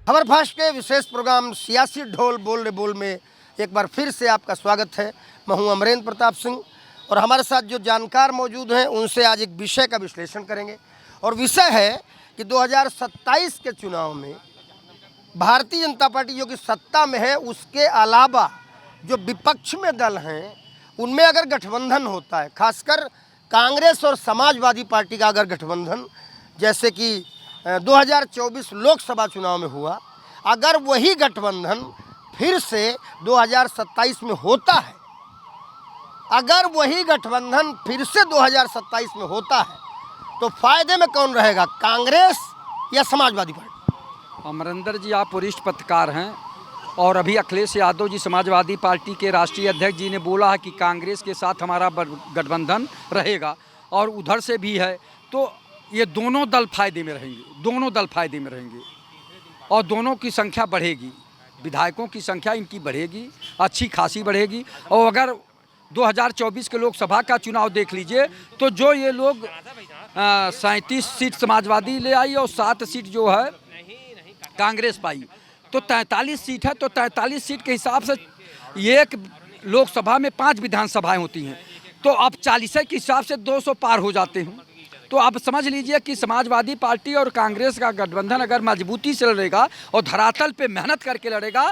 खबर फास्ट के विशेष प्रोग्राम सियासी ढोल बोल रे बोल में एक बार फिर से आपका स्वागत है। मैं हूं अमरेंद्र प्रताप सिंह और हमारे साथ जो जानकार मौजूद हैं उनसे आज एक विषय का विश्लेषण करेंगे। और विषय है कि 2027 के चुनाव में भारतीय जनता पार्टी जो कि सत्ता में है, उसके अलावा जो विपक्ष में दल हैं उनमें अगर गठबंधन होता है, खासकर कांग्रेस और समाजवादी पार्टी का अगर गठबंधन, जैसे कि 2024 लोकसभा चुनाव में हुआ, अगर वही गठबंधन फिर से 2027 में होता है, अगर वही गठबंधन फिर से 2027 में होता है तो फायदे में कौन रहेगा, कांग्रेस या समाजवादी पार्टी? अमरिंदर जी, आप वरिष्ठ पत्रकार हैं और अभी अखिलेश यादव जी समाजवादी पार्टी के राष्ट्रीय अध्यक्ष जी ने बोला है कि कांग्रेस के साथ हमारा गठबंधन रहेगा और उधर से भी है, तो ये दोनों दल फायदे में रहेंगे, दोनों दल फायदे में रहेंगे और दोनों की संख्या बढ़ेगी, विधायकों की संख्या इनकी बढ़ेगी, अच्छी खासी बढ़ेगी। और अगर 2024 के लोकसभा का चुनाव देख लीजिए तो जो ये लोग 37 सीट समाजवादी ले आई और 7 सीट जो है कांग्रेस पाई, तो 43 सीट है। तो 43 सीट के हिसाब से एक लोकसभा में 5 विधानसभाएं होती हैं, तो अब 40 के हिसाब से 200 पार हो जाते हैं। तो आप समझ लीजिए कि समाजवादी पार्टी और कांग्रेस का गठबंधन अगर मजबूती से लड़ेगा और धरातल पे मेहनत करके लड़ेगा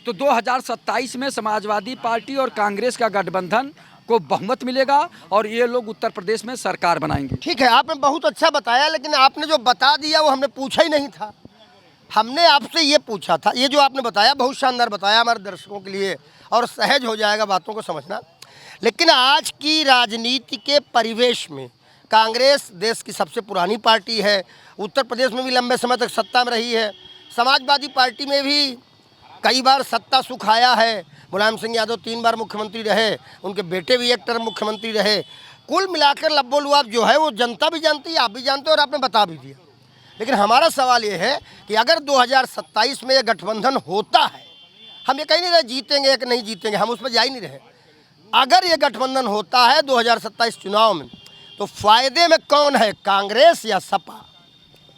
तो 2027 में समाजवादी पार्टी और कांग्रेस का गठबंधन को बहुमत मिलेगा और ये लोग उत्तर प्रदेश में सरकार बनाएंगे। ठीक है, आपने बहुत अच्छा बताया, लेकिन आपने जो बता दिया वो हमने पूछा ही नहीं था। हमने आपसे ये पूछा था, ये जो आपने बताया बहुत शानदार बताया हमारे दर्शकों के लिए और सहज हो जाएगा बातों को समझना। लेकिन आज की राजनीति के परिवेश में कांग्रेस देश की सबसे पुरानी पार्टी है, उत्तर प्रदेश में भी लंबे समय तक सत्ता में रही है, समाजवादी पार्टी में भी कई बार सत्ता सुख आया है। मुलायम सिंह यादव 3 बार मुख्यमंत्री रहे, उनके बेटे भी एक टर्म मुख्यमंत्री रहे। कुल मिलाकर लब्बो लुआब जो है वो जनता भी जानती है, आप भी जानते हो और आपने बता भी दिया। लेकिन हमारा सवाल ये है कि अगर 2027 में ये गठबंधन होता है, हम ये कहीं नहीं रहे जीतेंगे कि नहीं जीतेंगे, हम उस पर जा ही नहीं रहे। अगर ये गठबंधन होता है 2027 चुनाव में तो फायदे में कौन है, कांग्रेस या सपा?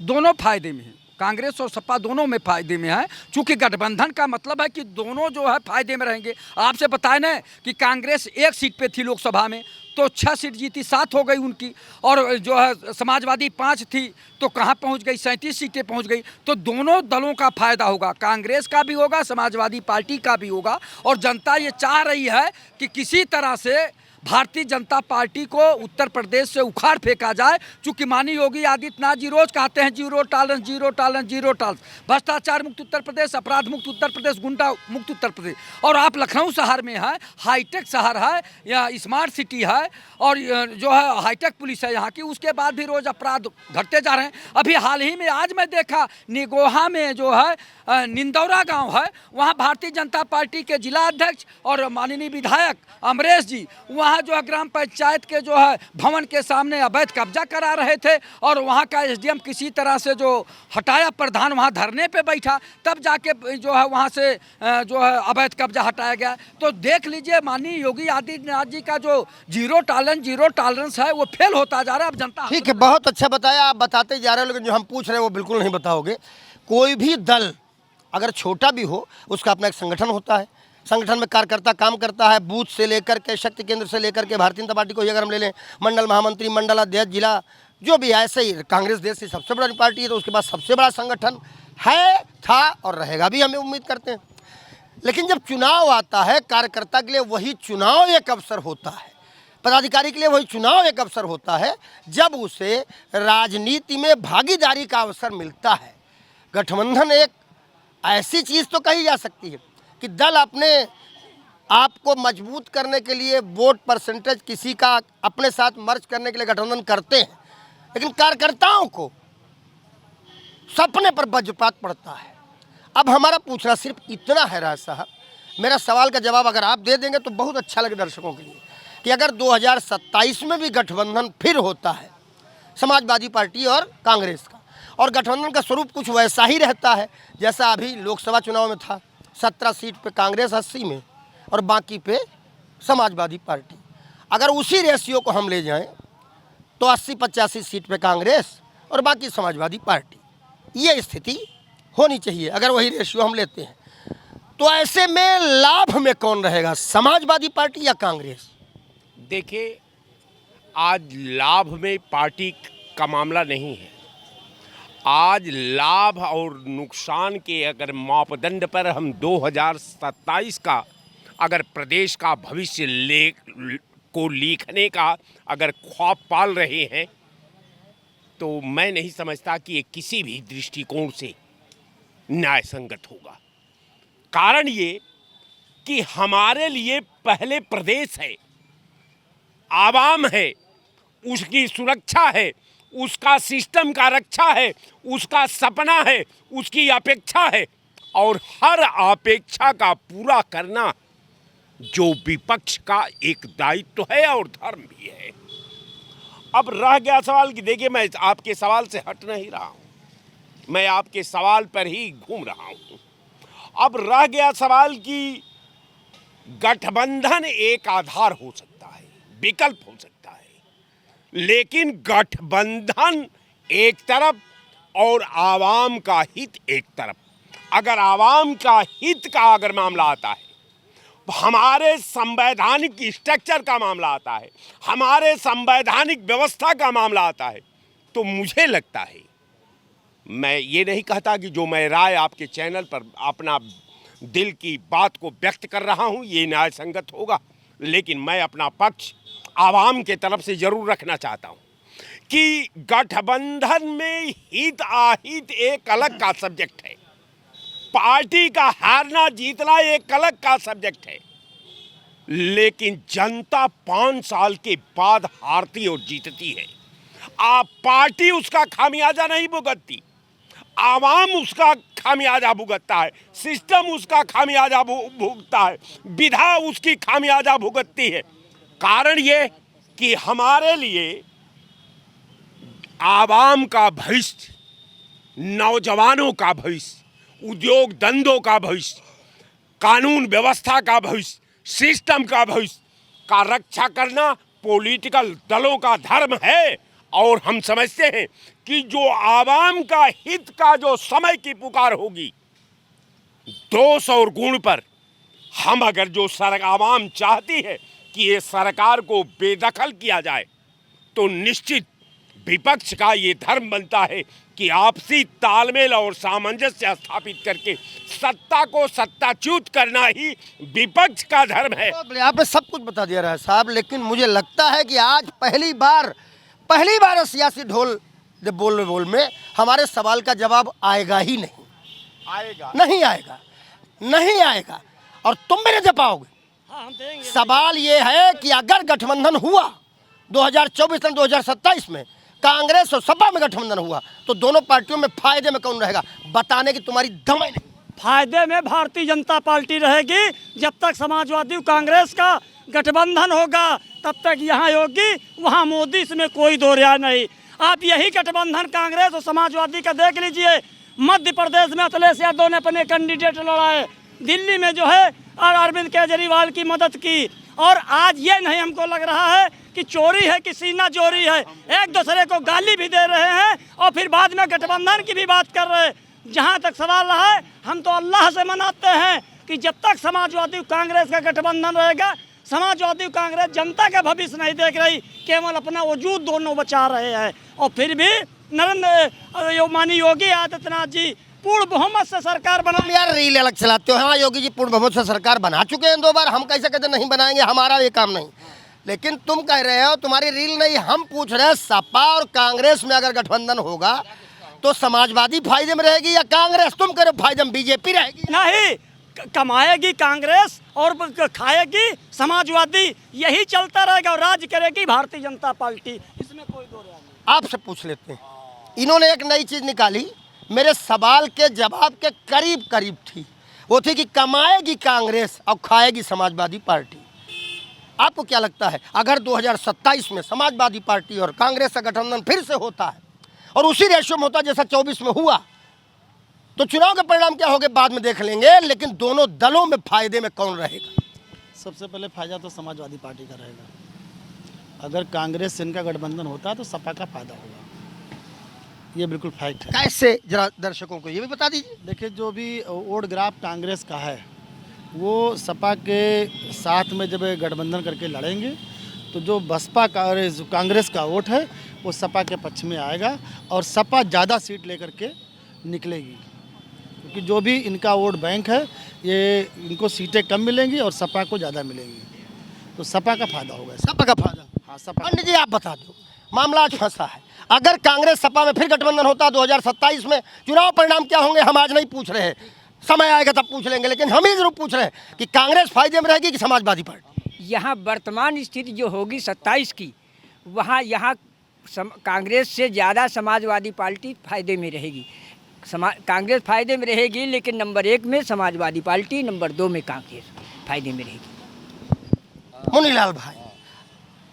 दोनों फायदे में हैं, कांग्रेस और सपा दोनों में फायदे में है, चूंकि गठबंधन का मतलब है कि दोनों जो है फायदे में रहेंगे। आपसे बताए ना कि कांग्रेस 1 सीट पे थी लोकसभा में तो 6 सीट जीती, 7 हो गई उनकी, और जो है समाजवादी 5 थी तो कहाँ पहुंच गई, 37 सीटें पहुंच गई। तो दोनों दलों का फायदा होगा, कांग्रेस का भी होगा, समाजवादी पार्टी का भी होगा। और जनता ये चाह रही है कि किसी तरह से भारतीय जनता पार्टी को उत्तर प्रदेश से उखाड़ फेंका जाए, चूंकि माननीय योगी आदित्यनाथ जी रोज कहते हैं zero tolerance, zero tolerance, zero tolerance, भ्रष्टाचार मुक्त उत्तर प्रदेश, अपराध मुक्त उत्तर प्रदेश, गुंडा मुक्त उत्तर प्रदेश। और आप लखनऊ शहर में है, हाईटेक शहर है या स्मार्ट सिटी है और जो है हाईटेक पुलिस है यहाँ की, उसके बाद भी रोज अपराध घटते जा रहे हैं। अभी हाल ही में आज मैं देखा निगोहा में जो है निंदौरा गाँव है, वहाँ भारतीय जनता पार्टी के जिला अध्यक्ष और माननीय विधायक अमरेश जी वहाँ जो है ग्राम पंचायत के जो है भवन के सामने अवैध कब्जा करा रहे थे और वहाँ का एसडीएम किसी तरह से जो हटाया, प्रधान वहाँ धरने पे बैठा, तब जाके जो है वहाँ से जो है अवैध कब्जा हटाया गया। तो देख लीजिए माननीय योगी आदित्यनाथ जी का जो जीरो टॉलरेंस है वो फेल होता जा रहा है। अब जनता, ठीक है, बहुत अच्छा बताया, आप बताते जा रहे हो, लेकिन जो हम पूछ रहे हैं वो बिल्कुल नहीं बताओगे। कोई भी दल अगर छोटा भी हो उसका अपना एक संगठन होता है, संगठन में कार्यकर्ता काम करता है, बूथ से लेकर के शक्ति केंद्र से लेकर के भारतीय जनता पार्टी को ही अगर हम ले लें, मंडल महामंत्री, मंडल अध्यक्ष, जिला, जो भी है, ऐसे ही कांग्रेस देश की सबसे बड़ी पार्टी है तो उसके पास सबसे बड़ा संगठन है, था और रहेगा भी, हमें उम्मीद करते हैं। लेकिन जब चुनाव आता है, कार्यकर्ता के लिए वही चुनाव एक अवसर होता है, पदाधिकारी के लिए वही चुनाव एक अवसर होता है जब उसे राजनीति में भागीदारी का अवसर मिलता है। गठबंधन एक ऐसी चीज़ तो कही जा सकती है कि दल अपने आप को मजबूत करने के लिए वोट परसेंटेज किसी का अपने साथ मर्ज करने के लिए गठबंधन करते हैं, लेकिन कार्यकर्ताओं को सपने पर वज्रपात पड़ता है। अब हमारा पूछना सिर्फ इतना है राज साहब, मेरा सवाल का जवाब अगर आप दे देंगे तो बहुत अच्छा लगे दर्शकों के लिए, कि अगर 2027 में भी गठबंधन फिर होता है समाजवादी पार्टी और कांग्रेस का, और गठबंधन का स्वरूप कुछ वैसा ही रहता है जैसा अभी लोकसभा चुनाव में था, 17 सीट पे कांग्रेस, 80 में और बाकी पे समाजवादी पार्टी, अगर उसी रेशियो को हम ले जाएं तो 80-85 सीट पे कांग्रेस और बाकी समाजवादी पार्टी, ये स्थिति होनी चाहिए, अगर वही रेशियो हम लेते हैं, तो ऐसे में लाभ में कौन रहेगा, समाजवादी पार्टी या कांग्रेस? देखिए, आज लाभ में पार्टी का मामला नहीं है। आज लाभ और नुकसान के अगर मापदंड पर हम 2027 का अगर प्रदेश का भविष्य को लिखने का अगर ख्वाब पाल रहे हैं, तो मैं नहीं समझता कि ये किसी भी दृष्टिकोण से न्याय संगत होगा। कारण ये कि हमारे लिए पहले प्रदेश है, आवाम है, उसकी सुरक्षा है, उसका सिस्टम का रक्षा है, उसका सपना है, उसकी अपेक्षा है, और हर अपेक्षा का पूरा करना जो विपक्ष का एक दायित्व है और धर्म भी है। अब रह गया सवाल कि देखिए, मैं आपके सवाल से हट नहीं रहा हूँ, मैं आपके सवाल पर ही घूम रहा हूँ। अब रह गया सवाल कि गठबंधन एक आधार हो सकता है, विकल्प हो सकता है, लेकिन गठबंधन एक तरफ और आवाम का हित एक तरफ। अगर आवाम का हित का अगर मामला आता है, हमारे संवैधानिक स्ट्रक्चर का मामला आता है, हमारे संवैधानिक व्यवस्था का मामला आता है, तो मुझे लगता है, मैं ये नहीं कहता कि जो मैं राय आपके चैनल पर अपना दिल की बात को व्यक्त कर रहा हूँ ये न्याय संगत होगा, लेकिन मैं अपना पक्ष आवाम के तरफ से जरूर रखना चाहता हूँ कि गठबंधन में हित अहित एक अलग का सब्जेक्ट है, पार्टी का हारना जीतना एक अलग का सब्जेक्ट है, लेकिन जनता 5 साल के बाद हारती और जीतती है। आप पार्टी उसका खामियाजा नहीं भुगतती, आवाम उसका खामियाजा भुगतता है, सिस्टम उसका खामियाजा भुगतता है, विधा उसकी खामियाजा भुगतती है। कारण ये कि हमारे लिए आवाम का भविष्य, नौजवानों का भविष्य, उद्योग धंधों का भविष्य, कानून व्यवस्था का भविष्य, सिस्टम का भविष्य का रक्षा करना पॉलिटिकल दलों का धर्म है। और हम समझते हैं कि जो आवाम का हित का जो समय की पुकार होगी, दोष और गुण पर हम अगर जो आवाम चाहती है कि ये सरकार को बेदखल किया जाए, तो निश्चित विपक्ष का ये धर्म बनता है कि आपसी तालमेल और सामंजस्य स्थापित करके सत्ता को सत्ताच्युत करना ही विपक्ष का धर्म है। आपने सब कुछ बता दिया रहा है साहब, लेकिन मुझे लगता है कि आज पहली बार सियासी ढोल बोल में हमारे सवाल का जवाब आएगा ही नहीं, नहीं आएगा, और तुम भी नहीं पाओगे। सवाल ये है कि अगर गठबंधन हुआ 2024 से 2027 में, कांग्रेस और सपा में गठबंधन हुआ, तो दोनों पार्टियों में फायदे में कौन रहेगा, बताने की तुम्हारी दम ही नहीं। फायदे में भारतीय जनता पार्टी रहेगी। जब तक समाजवादी कांग्रेस का गठबंधन होगा तब तक यहाँ योगी वहाँ मोदी, इसमें कोई दो राय नहीं। आप यही गठबंधन कांग्रेस और समाजवादी का देख लीजिए। मध्य प्रदेश में अखिलेश यादव ने अपने कैंडिडेट लड़ाए, दिल्ली में जो है और अरविंद केजरीवाल की मदद की, और आज ये नहीं हमको लग रहा है कि चोरी है कि सीना चोरी है, एक दूसरे को गाली भी दे रहे हैं और फिर बाद में गठबंधन की भी बात कर रहे हैं। जहाँ तक सवाल रहा है, हम तो अल्लाह से मनाते हैं कि जब तक समाजवादी कांग्रेस का गठबंधन रहेगा, समाजवादी कांग्रेस जनता का भविष्य नहीं देख रही, केवल अपना वजूद दोनों बचा रहे हैं। और फिर भी माननीय योगी आदित्यनाथ जी पूर्ण बहुमत से सरकार बना। यार रील अलग चलाते हो। हाँ योगी जी पूर्ण बहुमत से सरकार बना चुके हैं 2 बार, हम कैसे कहते नहीं बनाएंगे, हमारा ये काम नहीं। लेकिन तुम कह रहे हो, तुम्हारी रील नहीं, हम पूछ रहे हैं सपा और कांग्रेस में अगर गठबंधन होगा तो समाजवादी फायदे में रहेगी या कांग्रेस? तुम कह रहे हो फायदे में बीजेपी रहेगी। नहीं, कमाएगी कांग्रेस और खाएगी समाजवादी, यही चलता रहेगा, और राज्य करेगी भारतीय जनता पार्टी, इसमें कोई दो राय नहीं। आपसे पूछ लेते हैं, इन्होंने एक नई चीज निकाली, मेरे सवाल के जवाब के करीब करीब थी, वो थी कि कमाएगी कांग्रेस और खाएगी समाजवादी पार्टी। आपको क्या लगता है, अगर 2027 में समाजवादी पार्टी और कांग्रेस का गठबंधन फिर से होता है और उसी रेशियो में होता जैसा 24 में हुआ, तो चुनाव के परिणाम क्या होंगे बाद में देख लेंगे, लेकिन दोनों दलों में फायदे में कौन रहेगा? सबसे पहले फायदा तो समाजवादी पार्टी का रहेगा। अगर कांग्रेस से इनका गठबंधन होता है तो सपा का फायदा होगा। ये बिल्कुल फैक्ट है। कैसे, जरा दर्शकों को ये भी बता दीजिए। देखिए, जो भी वोट ग्राफ कांग्रेस का है वो सपा के साथ में जब गठबंधन करके लड़ेंगे तो जो बसपा का और जो कांग्रेस का वोट है वो सपा के पक्ष में आएगा और सपा ज़्यादा सीट लेकर के निकलेगी, क्योंकि जो भी इनका वोट बैंक है ये इनको सीटें कम मिलेंगी और सपा को ज़्यादा मिलेंगी, तो सपा का फायदा होगा। सपा का फायदा। हाँ, सपा। पंडित जी आप बता दो, मामला आज फंसा है। अगर कांग्रेस सपा में फिर गठबंधन होता 2027 में, चुनाव परिणाम क्या होंगे हम आज नहीं पूछ रहे हैं, समय आएगा तब पूछ लेंगे, लेकिन हम ही जरूर पूछ रहे हैं कि कांग्रेस फायदे में रहेगी कि समाजवादी पार्टी? यहाँ वर्तमान स्थिति जो होगी 27 की, वहाँ यहाँ कांग्रेस से ज़्यादा समाजवादी पार्टी फायदे में रहेगी। कांग्रेस फायदे में रहेगी, लेकिन नंबर 1 में समाजवादी पार्टी, नंबर 2 में कांग्रेस फायदे में रहेगी। मुनीलाल भाई,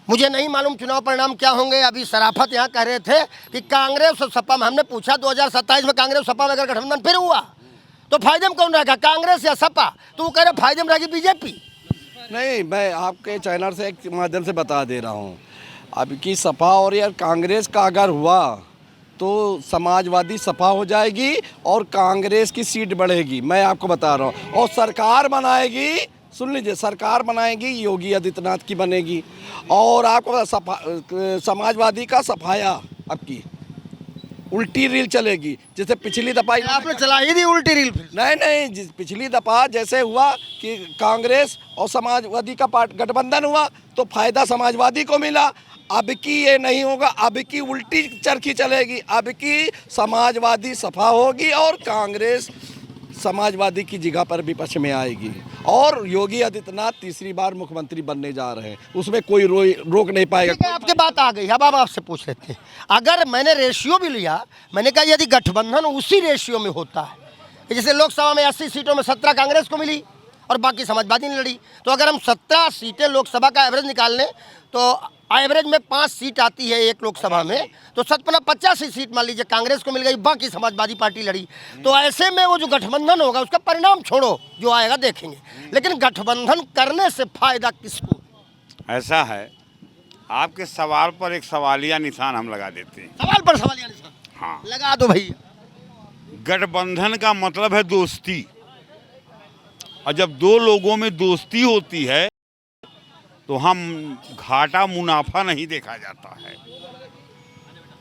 मुझे नहीं मालूम चुनाव परिणाम क्या होंगे। अभी सराफत यहाँ कह रहे थे कि कांग्रेस और सपा में, हमने पूछा 2027 में कांग्रेस सपा में अगर गठबंधन फिर हुआ तो फायदे में कौन रहेगा, कांग्रेस या सपा? तो वो कह रहे फायदे में रहेगी बीजेपी। नहीं, मैं आपके चैनल से एक माध्यम से बता दे रहा हूँ, अब की सपा और यार कांग्रेस का अगर हुआ तो समाजवादी सपा हो जाएगी और कांग्रेस की सीट बढ़ेगी, मैं आपको बता रहा हूँ। और सरकार बनाएगी, सुन लीजिए, सरकार बनाएगी योगी आदित्यनाथ की बनेगी। और आपको समाजवादी का सफाया अब की उल्टी रील चलेगी, जैसे पिछली दफा आपने चला ही दी उल्टी रील। नहीं, पिछली दफा जैसे हुआ कि कांग्रेस और समाजवादी का गठबंधन हुआ तो फायदा समाजवादी को मिला। अब की ये नहीं होगा, अब की उल्टी चरखी चलेगी, अब की समाजवादी सफा होगी और कांग्रेस समाजवादी की जगह पर विपक्ष में आएगी। और योगी आदित्यनाथ तीसरी बार मुख्यमंत्री बनने जा रहे हैं, उसमें कोई रोक नहीं पाएगा। ठीक है, आपकी बात आ गई। अब हम आपसे पूछ लेते हैं, अगर मैंने रेशियो भी लिया, मैंने कहा यदि गठबंधन उसी रेशियो में होता है, जैसे लोकसभा में 80 सीटों में 17 कांग्रेस को मिली और बाकी समाजवादी ने लड़ी, तो अगर हम 17 सीटें लोकसभा का एवरेज निकाल लें तो एवरेज में 5 सीट आती है एक लोकसभा में, तो 85 सीट मान लीजिए कांग्रेस को मिल गई, बाकी समाजवादी पार्टी लड़ी। तो ऐसे में वो जो गठबंधन होगा उसका परिणाम छोड़ो, जो आएगा देखेंगे, लेकिन गठबंधन करने से फायदा किसको? ऐसा है, आपके सवाल पर एक सवालिया निशान हम लगा देते हैं। सवाल पर सवालिया निशान? हाँ, लगा दो भैया। गठबंधन का मतलब है दोस्ती, और जब दो लोगों में दोस्ती होती है तो हम घाटा मुनाफा नहीं देखा जाता है।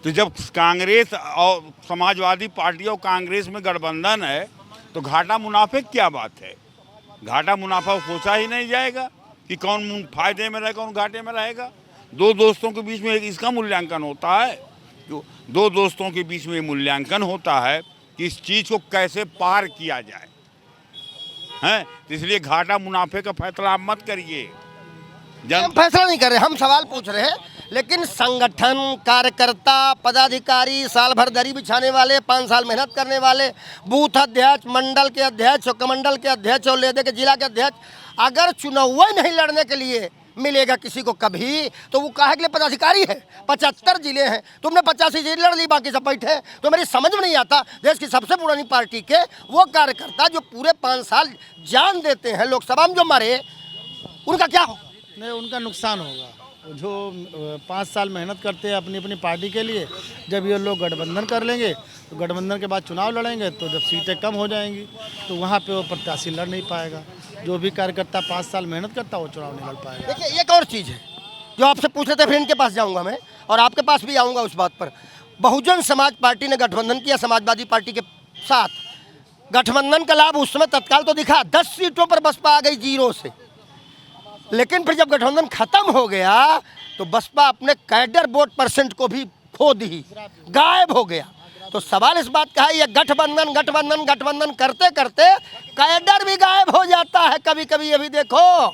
तो जब कांग्रेस और समाजवादी पार्टी और कांग्रेस में गठबंधन है तो घाटा मुनाफे क्या बात है? घाटा मुनाफा सोचा ही नहीं जाएगा कि कौन फायदे में रहेगा, कौन घाटे में रहेगा। दो दोस्तों के बीच में इसका मूल्यांकन होता है, दो दोस्तों के बीच में मूल्यांकन होता है कि इस चीज़ को कैसे पार किया जाए, हैं? तो इसलिए घाटा मुनाफे का फैसला आप मत करिए। हम फैसला नहीं कर रहे, हम सवाल पूछ रहे हैं। लेकिन संगठन, कार्यकर्ता, पदाधिकारी, साल भर दरी बिछाने वाले, 5 साल मेहनत करने वाले, बूथ अध्यक्ष, मंडल के अध्यक्ष, कमंडल के अध्यक्ष और लेदे के जिला के अध्यक्ष, अगर चुनाव नहीं लड़ने के लिए मिलेगा किसी को कभी, तो वो काहे के लिए पदाधिकारी है? 75 जिले हैं, तुमने 85 जिले लड़ ली, बाकी सब बैठे। तो मेरी समझ में नहीं आता, देश की सबसे पुरानी पार्टी के वो कार्यकर्ता जो पूरे 5 साल जान देते हैं लोकसभा में जो मरे, उनका क्या होगा? नहीं, उनका नुकसान होगा। जो 5 साल मेहनत करते हैं अपनी अपनी पार्टी के लिए, जब ये लोग गठबंधन कर लेंगे तो गठबंधन के बाद चुनाव लड़ेंगे, तो जब सीटें कम हो जाएंगी तो वहाँ पे वो प्रत्याशी लड़ नहीं पाएगा। जो भी कार्यकर्ता 5 साल मेहनत करता है वो चुनाव नहीं लड़ पाएगा। देखिए, एक और चीज़ है जो आपसे पूछ रहे थे, फिर इनके पास जाऊँगा मैं और आपके पास भी आऊँगा उस बात पर। बहुजन समाज पार्टी ने गठबंधन किया समाजवादी पार्टी के साथ। गठबंधन का लाभ उस समय तत्काल तो दिखा, 10 सीटों पर बसपा आ गई 0 से, लेकिन फिर जब गठबंधन खत्म हो गया तो बसपा अपने कैडर वोट परसेंट को भी खो दी, गायब हो गया। तो सवाल इस बात का है, ये गठबंधन गठबंधन गठबंधन करते करते कैडर भी गायब हो जाता है कभी कभी, ये भी देखो।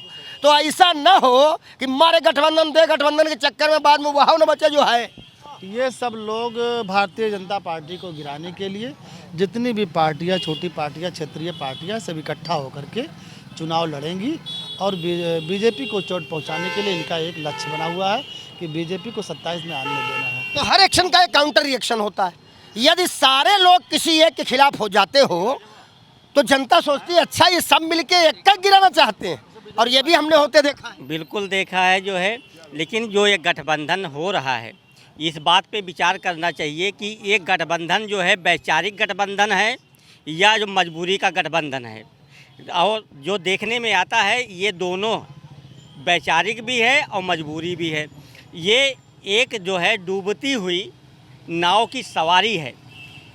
तो ऐसा न हो कि मारे गठबंधन दे गठबंधन के चक्कर में बाद में वहाँ न बचे जो है। ये सब लोग भारतीय जनता पार्टी को गिराने के लिए जितनी भी पार्टियां, छोटी पार्टियां, क्षेत्रीय पार्टियां सब इकट्ठा होकर के चुनाव लड़ेंगी और बीजेपी को चोट पहुंचाने के लिए इनका एक लक्ष्य बना हुआ है कि बीजेपी को 27 में आने देना है। तो हर एक्शन का एक काउंटर रिएक्शन होता है। यदि सारे लोग किसी एक के खिलाफ हो जाते हो तो जनता सोचती है अच्छा ये सब मिलके एक का गिराना चाहते हैं, और ये भी हमने होते देखा है। बिल्कुल देखा है जो है, लेकिन जो ये गठबंधन हो रहा है इस बात पे विचार करना चाहिए कि ये गठबंधन जो है वैचारिक गठबंधन है या जो मजबूरी का गठबंधन है। और जो देखने में आता है ये दोनों वैचारिक भी है और मजबूरी भी है। ये एक जो है डूबती हुई नाव की सवारी है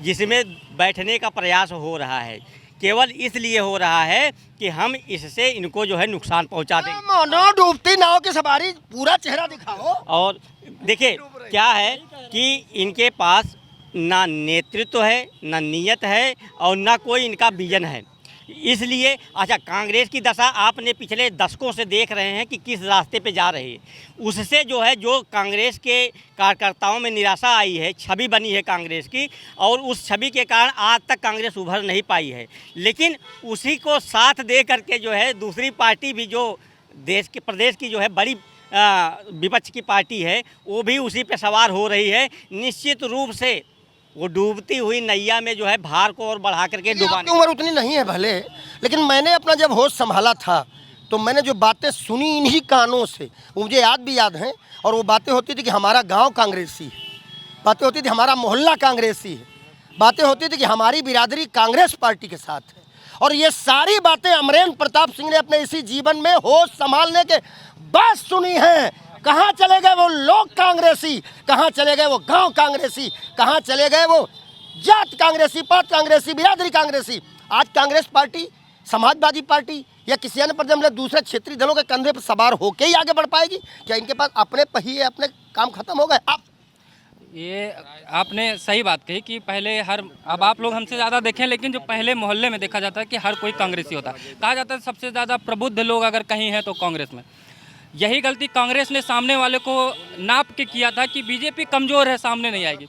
जिसमें बैठने का प्रयास हो रहा है, केवल इसलिए हो रहा है कि हम इससे इनको जो है नुकसान पहुंचा दें। मोनो डूबती नाव की सवारी, पूरा चेहरा दिखाओ। और देखिए क्या है कि इनके पास ना नेतृत्व है, ना नीयत है और ना कोई इनका विजन है। इसलिए अच्छा, कांग्रेस की दशा आपने पिछले दशकों से देख रहे हैं कि किस रास्ते पे जा रही है। उससे जो है जो कांग्रेस के कार्यकर्ताओं में निराशा आई है, छवि बनी है कांग्रेस की, और उस छवि के कारण आज तक कांग्रेस उभर नहीं पाई है। लेकिन उसी को साथ दे करके जो है दूसरी पार्टी भी जो देश के प्रदेश की जो है बड़ी विपक्ष की पार्टी है, वो भी उसी पे सवार हो रही है। निश्चित रूप से वो डूबती हुई नैया में जो है भार को और बढ़ा करके डुबाने। उम्र उतनी नहीं है भले, लेकिन मैंने अपना जब होश संभाला था तो मैंने जो बातें सुनी इन्हीं कानों से, वो मुझे याद हैं। और वो बातें होती थी कि हमारा गांव कांग्रेसी है, बातें होती थी हमारा मोहल्ला कांग्रेसी है, बातें होती थी कि हमारी बिरादरी कांग्रेस पार्टी के साथ है। और ये सारी बातें अमरेंद्र प्रताप सिंह ने अपने इसी जीवन में होश संभालने के बाद सुनी हैं। कहाँ चले गए वो लोग कांग्रेसी, कहाँ चले गए वो गांव कांग्रेसी, कहाँ चले गए वो जात कांग्रेसी, पात कांग्रेसी, बिरादरी कांग्रेसी। आज कांग्रेस पार्टी समाजवादी पार्टी या किसी अन्य पर मतलब दूसरे क्षेत्रीय दलों के कंधे पर सवार होकर ही आगे बढ़ पाएगी क्या? इनके पास अपने पहिए, अपने काम खत्म हो गए। अब ये आपने सही बात कही कि पहले अब आप लोग हमसे ज़्यादा देखें, लेकिन जो पहले मोहल्ले में देखा जाता है कि हर कोई कांग्रेसी होता है। कहा जाता है सबसे ज़्यादा प्रबुद्ध लोग अगर कहीं हैं तो कांग्रेस में। यही गलती कांग्रेस ने सामने वाले को नाप के किया था कि बीजेपी कमज़ोर है, सामने नहीं आएगी।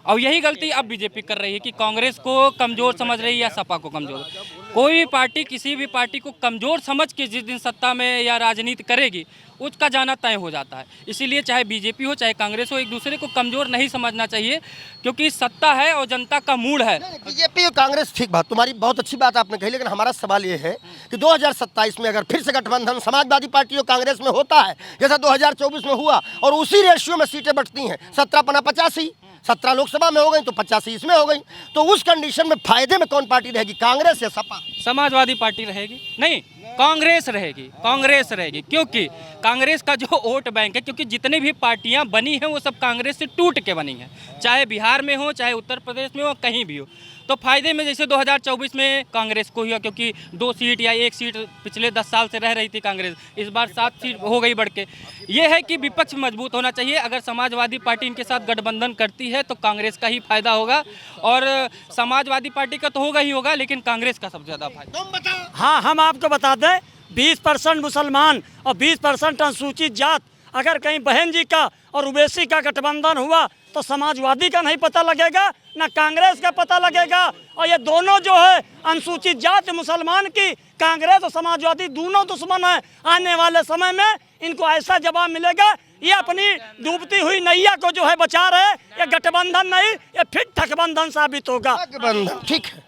और यही गलती अब बीजेपी कर रही है कि कांग्रेस को कमज़ोर समझ रही है या सपा को कमज़ोर। कोई भी पार्टी किसी भी पार्टी को कमज़ोर समझ के जिस दिन सत्ता में या राजनीति करेगी उसका जाना तय हो जाता है। इसीलिए चाहे बीजेपी हो चाहे कांग्रेस हो, एक दूसरे को कमज़ोर नहीं समझना चाहिए, क्योंकि सत्ता है और जनता का मूड है। बीजेपी और कांग्रेस, ठीक बात, तुम्हारी बहुत अच्छी बात आपने कही, लेकिन हमारा सवाल ये है कि 2027 में अगर फिर से गठबंधन समाजवादी पार्टी और कांग्रेस में होता है जैसा 2024 में हुआ और उसी रेशियो में सीटें बढ़ती हैं, 17-85, 17 लोकसभा में हो गई तो 85 इसमें हो गई, तो उस कंडीशन में फायदे में कौन पार्टी रहेगी, कांग्रेस या सपा? समाजवादी पार्टी रहेगी। नहीं, कांग्रेस रहेगी, कांग्रेस रहेगी, क्योंकि कांग्रेस का जो वोट बैंक है, क्योंकि जितनी भी पार्टियां बनी हैं वो सब कांग्रेस से टूट के बनी हैं, चाहे बिहार में हो चाहे उत्तर प्रदेश में हो, कहीं भी हो। तो फायदे में जैसे 2024 में कांग्रेस को हुआ, क्योंकि 2 सीट या 1 सीट पिछले 10 साल से रह रही थी कांग्रेस, इस बार 7 सीट हो गई बढ़ के। ये है कि विपक्ष मजबूत होना चाहिए। अगर समाजवादी पार्टी इनके साथ गठबंधन करती है तो कांग्रेस का ही फायदा होगा, और समाजवादी पार्टी का तो होगा ही होगा, लेकिन कांग्रेस का सबसे ज़्यादा फायदा। हाँ, हम आपको बता दें 20% मुसलमान और 20% अनुसूचित जात, अगर कहीं बहन जी का और ओबीसी का गठबंधन हुआ तो समाजवादी का नहीं पता लगेगा, ना कांग्रेस का पता लगेगा। और ये दोनों जो है अनुसूचित जात मुसलमान की, कांग्रेस और समाजवादी दोनों दुश्मन है। आने वाले समय में इनको ऐसा जवाब मिलेगा, ये अपनी डूबती हुई नैया को जो है बचा रहे। ये गठबंधन नहीं, ये फिर ठगबंधन साबित होगा। गठबंधन, ठीक है,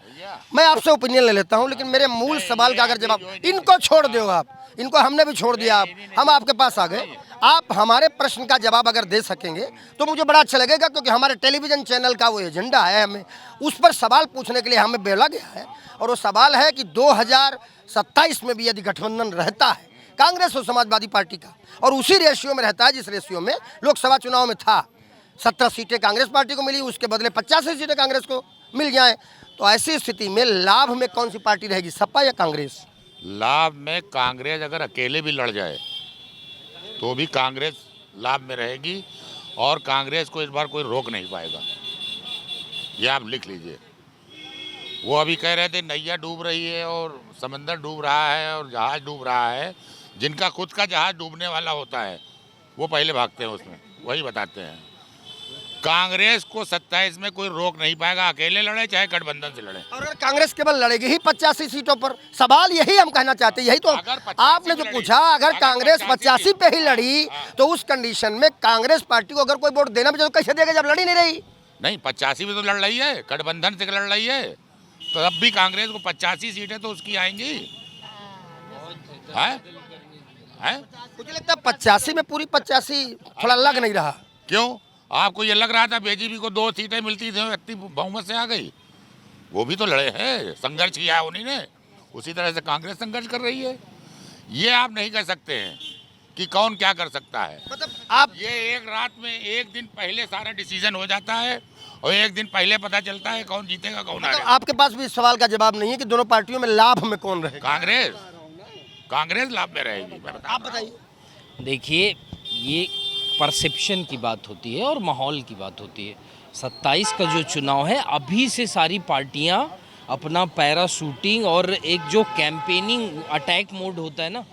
मैं आपसे ओपिनियन ले लेता हूं, लेकिन मेरे मूल सवाल का अगर जवाब, इनको छोड़ दो आप, इनको हमने भी छोड़ दिया, हम आपके पास आ गए, आप हमारे प्रश्न का जवाब अगर दे सकेंगे तो मुझे बड़ा अच्छा लगेगा, क्योंकि हमारे टेलीविज़न चैनल का वो एजेंडा है, हमें उस पर सवाल पूछने के लिए हमें बोला गया है। और वो सवाल है कि 2027 में भी यदि गठबंधन रहता है कांग्रेस और समाजवादी पार्टी का, और उसी रेशियो में रहता है जिस रेशियो में लोकसभा चुनाव में था, 17 सीटें कांग्रेस पार्टी को मिली, उसके बदले 85 सीटें कांग्रेस को मिल जाएँ, तो ऐसी स्थिति में लाभ में कौन सी पार्टी रहेगी, सपा या कांग्रेस? लाभ में कांग्रेस अगर अकेले भी लड़ जाए तो भी कांग्रेस लाभ में रहेगी, और कांग्रेस को इस बार कोई रोक नहीं पाएगा, ये आप लिख लीजिए। वो अभी कह रहे थे नैया डूब रही है और समंदर डूब रहा है और जहाज़ डूब रहा है। जिनका खुद का जहाज़ डूबने वाला होता है वो पहले भागते हैं उसमें, वही बताते हैं। कांग्रेस को 27 में कोई रोक नहीं पाएगा, अकेले लड़े चाहे गठबंधन से लड़े। और अगर कांग्रेस केवल लड़ेगी ही 85 सीटों पर, सवाल यही हम कहना चाहते हैं, यही तो आपने जो पूछा, अगर कांग्रेस 85 पे ही लड़ी तो उस कंडीशन में कांग्रेस पार्टी को अगर कोई वोट देना भी तो कैसे देगा जब लड़ी नहीं रही? नहीं, 85 में तो लड़ रही है, गठबंधन से लड़ रही है, तो अब भी कांग्रेस को 85 सीटें तो उसकी आएंगी। मुझे लगता है 85 में पूरी 85 थोड़ा लग नहीं रहा। क्यों? आपको ये लग रहा था बीजेपी को 2 सीटें मिलती थी, इतनी बहुमत से आ गई? वो भी तो लड़े हैं, संघर्ष किया है उन्हीं ने। उसी तरह से कांग्रेस संघर्ष कर रही है। ये आप नहीं कह सकते हैं कि कौन क्या कर सकता है। मतलब आप ये एक रात में, एक दिन पहले सारा डिसीजन हो जाता है और एक दिन पहले पता चलता है कौन जीतेगा कौन मतलब हारेगा। आपके पास भी इस सवाल का जवाब नहीं है कि दोनों पार्टियों में लाभ में कौन रहेगा? कांग्रेस लाभ में रहेगी। आप बताइए। देखिए, ये परसेप्शन की बात होती है और माहौल की बात होती है। 27 का जो चुनाव है, अभी से सारी पार्टियां अपना पैराशूटिंग और एक जो कैंपेनिंग अटैक मोड होता है ना,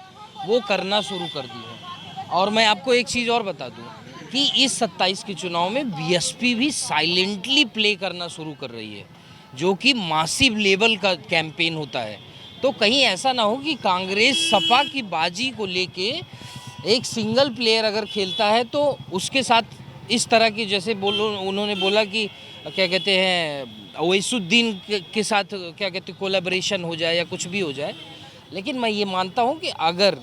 वो करना शुरू कर दी है। और मैं आपको एक चीज़ और बता दूं कि इस 27 के चुनाव में बीएसपी भी साइलेंटली प्ले करना शुरू कर रही है, जो कि मासिव लेवल का कैंपेन होता है। तो कहीं ऐसा ना हो कि कांग्रेस सपा की बाजी को लेके एक सिंगल प्लेयर अगर खेलता है तो उसके साथ इस तरह की, जैसे उन्होंने बोला कि क्या कहते हैं, ओवैसुद्दीन के साथ क्या कहते हैं कोलैबोरेशन हो जाए या कुछ भी हो जाए। लेकिन मैं ये मानता हूँ कि अगर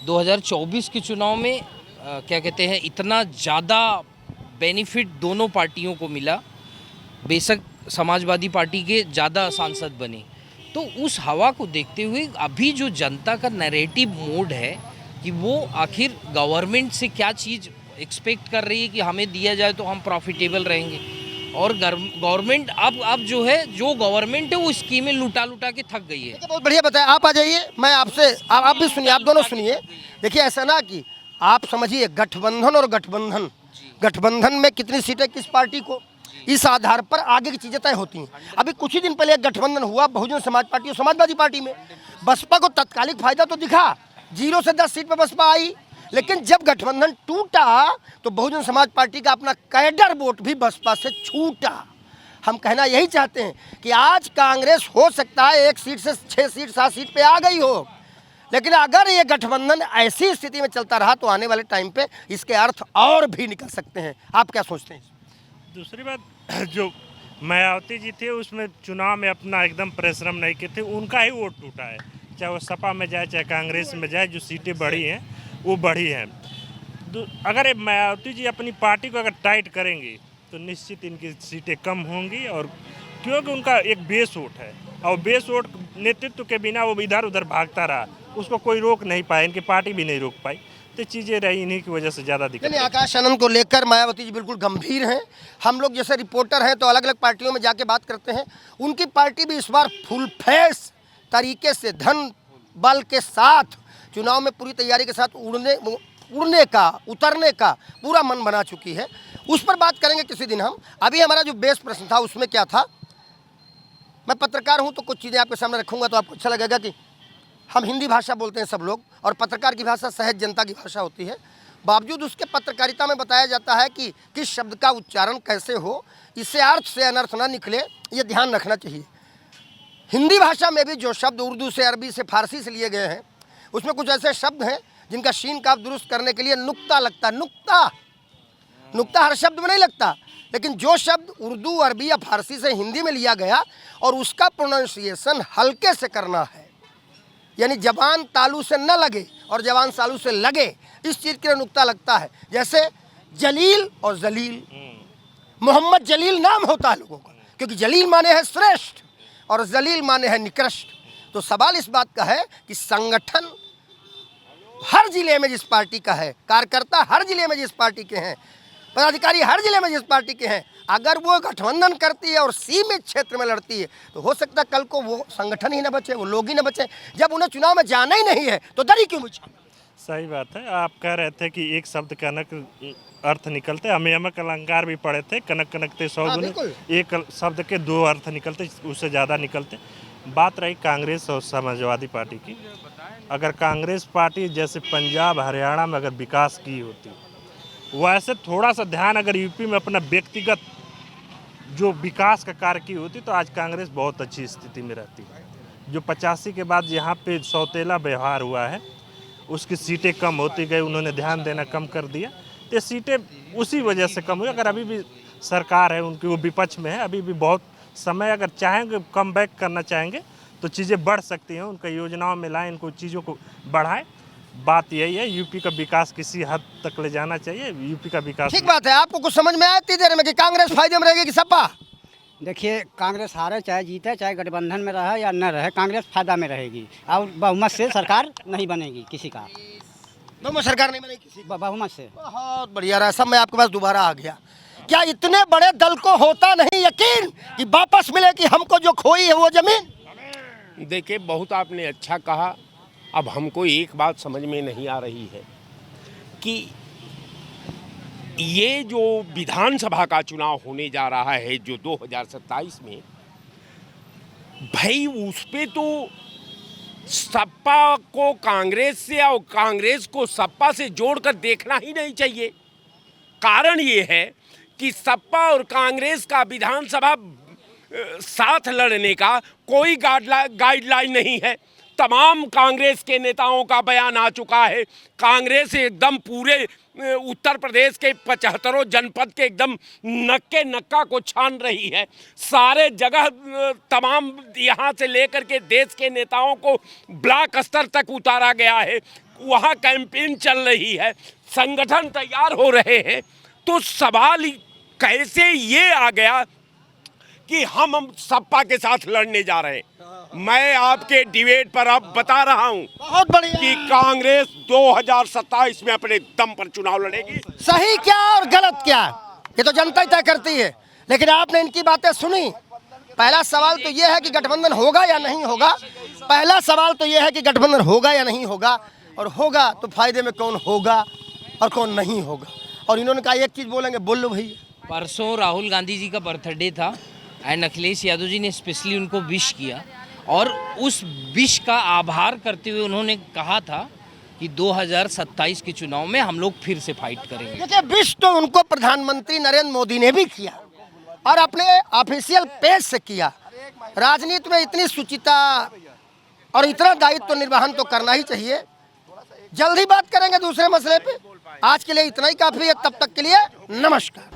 2024 के चुनाव में क्या कहते हैं इतना ज़्यादा बेनिफिट दोनों पार्टियों को मिला, बेशक समाजवादी पार्टी के ज़्यादा सांसद बने, तो उस हवा को देखते हुए अभी जो जनता का नैरेटिव मोड है कि वो आखिर गवर्नमेंट से क्या चीज़ एक्सपेक्ट कर रही है कि हमें दिया जाए तो हम प्रॉफिटेबल रहेंगे, और गवर्नमेंट अब जो है, जो गवर्नमेंट है वो स्कीमें लुटा के थक गई है। बहुत बढ़िया बताया। आप आ जाइए, मैं आपसे आप भी सुनिए, आप दोनों सुनिए। देखिए, ऐसा ना कि आप समझिए गठबंधन और गठबंधन में कितनी सीटें किस पार्टी को, इस आधार पर आगे की चीजें तय होती हैं। अभी कुछ ही दिन पहले एक गठबंधन हुआ बहुजन समाज पार्टी और समाजवादी पार्टी में। बसपा को तत्कालिक फायदा तो दिखा, 0 से 10 सीट पर बसपा आई, लेकिन जब गठबंधन टूटा तो बहुजन समाज पार्टी का अपना कैडर वोट भी बसपा से छूटा। हम कहना यही चाहते हैं कि आज कांग्रेस हो सकता है 1 सीट से 6 सीट 7 सीट पे आ गई हो, लेकिन अगर ये गठबंधन ऐसी स्थिति में चलता रहा तो आने वाले टाइम पे इसके अर्थ और भी निकल सकते हैं। आप क्या सोचते हैं? दूसरी बात, जो मायावती जी थे उसमें चुनाव में अपना एकदम परिश्रम नहीं किए थे, उनका ही वोट टूटा है। चाहे वो सपा में जाए चाहे कांग्रेस में जाए, जो सीटें बढ़ी हैं वो बढ़ी हैं। अगर मायावती जी अपनी पार्टी को अगर टाइट करेंगी तो निश्चित इनकी सीटें कम होंगी, और क्योंकि उनका एक बेस वोट है और बेस वोट नेतृत्व के बिना वो इधर उधर भागता रहा, उसको कोई रोक नहीं पाया, इनकी पार्टी भी नहीं रोक पाई, तो चीज़ें रही इन्हीं की वजह से ज़्यादा दिक्कत। नहीं, आकाश आनंद को लेकर मायावती जी बिल्कुल गंभीर हैं। हम लोग जैसे रिपोर्टर हैं तो अलग अलग पार्टियों में जाके बात करते हैं। उनकी पार्टी भी इस बार फुल फेस तरीके से धन बल के साथ चुनाव में पूरी तैयारी के साथ उतरने का पूरा मन बना चुकी है। उस पर बात करेंगे किसी दिन हम। अभी हमारा जो बेस प्रश्न था उसमें क्या था, मैं पत्रकार हूं तो कुछ चीज़ें आपके सामने रखूंगा तो आपको अच्छा लगेगा कि हम हिंदी भाषा बोलते हैं सब लोग, और पत्रकार की भाषा सहज जनता की भाषा होती है। बावजूद उसके पत्रकारिता में बताया जाता है कि किस शब्द का उच्चारण कैसे हो, इससे अर्थ से अनर्थ ना निकले, ये ध्यान रखना चाहिए। हिंदी भाषा में भी जो शब्द उर्दू से, अरबी से, फारसी से लिए गए हैं, उसमें कुछ ऐसे शब्द हैं जिनका शीन काफ दुरुस्त करने के लिए नुक्ता लगता है। नुक्ता हर शब्द में नहीं लगता, लेकिन जो शब्द उर्दू, अरबी या फारसी से हिंदी में लिया गया और उसका प्रोनाउंसिएशन हल्के से करना है, यानी जबान तालू से न लगे और जबान तालू से लगे, इस चीज़ के लिए नुक्ता लगता है। जैसे जलील और जलील, मोहम्मद जलील नाम होता है लोगों का, क्योंकि जलील माने है श्रेष्ठ और जलील माने है निकृष्ट। तो सवाल इस बात का है कि संगठन हर जिले में जिस पार्टी का है, कार्यकर्ता हर जिले में जिस पार्टी के हैं, पदाधिकारी हर जिले में जिस पार्टी के हैं, अगर वो गठबंधन करती है और सीमित क्षेत्र में लड़ती है तो हो सकता है कल को वो संगठन ही न बचे, वो लोग ही न बचे। जब उन्हें चुनाव में जाना ही नहीं है तो डर ही क्यों मुझे? सही बात है। आप कह रहे थे कि एक शब्द कनक अर्थ निकलते, हम यमक अलंकार भी पढ़े थे, कनक कनकते 100 गुने, एक शब्द के 2 अर्थ निकलते, उससे ज़्यादा निकलते। बात रही कांग्रेस और समाजवादी पार्टी की, अगर कांग्रेस पार्टी जैसे पंजाब हरियाणा में अगर विकास की होती, वैसे थोड़ा सा ध्यान अगर यूपी में अपना व्यक्तिगत जो विकास का कार्य की होती तो आज कांग्रेस बहुत अच्छी स्थिति में रहती है। जो 85 के बाद यहाँ पे सौतेला व्यवहार हुआ है, उसकी सीटें कम होती गई, उन्होंने ध्यान देना कम कर दिया, तो सीटें उसी वजह से कम हुई। अगर अभी भी सरकार है उनकी, वो विपक्ष में है, अभी भी बहुत समय, अगर चाहेंगे कम बैक करना चाहेंगे तो चीज़ें बढ़ सकती हैं, उनका योजनाओं में लाएँ, इनको चीज़ों को बढ़ाएं। बात यही है, यूपी का विकास किसी हद तक ले जाना चाहिए, यूपी का विकास। ठीक बात है। आपको कुछ समझ में आया इतनी देर में कि कांग्रेस फायदे में रहेगी कि सपा? देखिए, कांग्रेस हारे चाहे जीते, चाहे गठबंधन में रहे या न रहे, कांग्रेस फायदा में रहेगी और बहुमत से सरकार नहीं बनेगी किसी का। बहुमत सरकार नहीं बनेगी किसी बहुमत से। बहुत बढ़िया रहा। सब मैं आपके पास दोबारा आ गया। क्या इतने बड़े दल को होता नहीं यकीन कि वापस मिले कि हमको जो खोई है वो जमीन? देखिए, बहुत आपने अच्छा कहा। अब हमको एक बात समझ में नहीं आ रही है कि ये जो विधानसभा का चुनाव होने जा रहा है जो 2027 में, भाई उस पे तो सपा को कांग्रेस से और कांग्रेस को सपा से जोड़कर देखना ही नहीं चाहिए। कारण ये है कि सपा और कांग्रेस का विधानसभा साथ लड़ने का कोई गाइडलाइन नहीं है। तमाम कांग्रेस के नेताओं का बयान आ चुका है। कांग्रेस एकदम पूरे उत्तर प्रदेश के 75 जनपद के एकदम नक्के नक्का को छान रही है। सारे जगह तमाम यहाँ से लेकर के देश के नेताओं को ब्लॉक स्तर तक उतारा गया है। वहाँ कैंपेन चल रही है, संगठन तैयार हो रहे हैं। तो सवाल कैसे ये आ गया कि हम सपा के साथ लड़ने जा रहे हैं? मैं आपके डिबेट पर अब बता रहा हूं बहुत बढ़िया कि कांग्रेस 2027 में अपने दम पर चुनाव लड़ेगी। सही क्या और गलत क्या ये तो जनता ही तय करती है। लेकिन आपने इनकी बातें सुनी। पहला सवाल तो यह है कि गठबंधन होगा या नहीं होगा। पहला सवाल तो यह है कि गठबंधन होगा या नहीं होगा, और होगा तो फायदे में कौन होगा और कौन नहीं होगा। और इन्होंने कहा एक चीज बोलेंगे, बोल लो भाई। परसों राहुल गांधी जी का बर्थडे था एंड अखिलेश यादव जी ने स्पेशली उनको विश किया और उस विश का आभार करते हुए उन्होंने कहा था कि 2027 के चुनाव में हम लोग फिर से फाइट करेंगे। देखिए, विश तो उनको प्रधानमंत्री नरेंद्र मोदी ने भी किया और अपने ऑफिशियल पेज से किया। राजनीति में इतनी सुचिता और इतना दायित्व निर्वहन तो करना ही चाहिए। जल्द ही बात करेंगे दूसरे मसले पे। आज के लिए इतना ही काफी है। तब तक के लिए नमस्कार।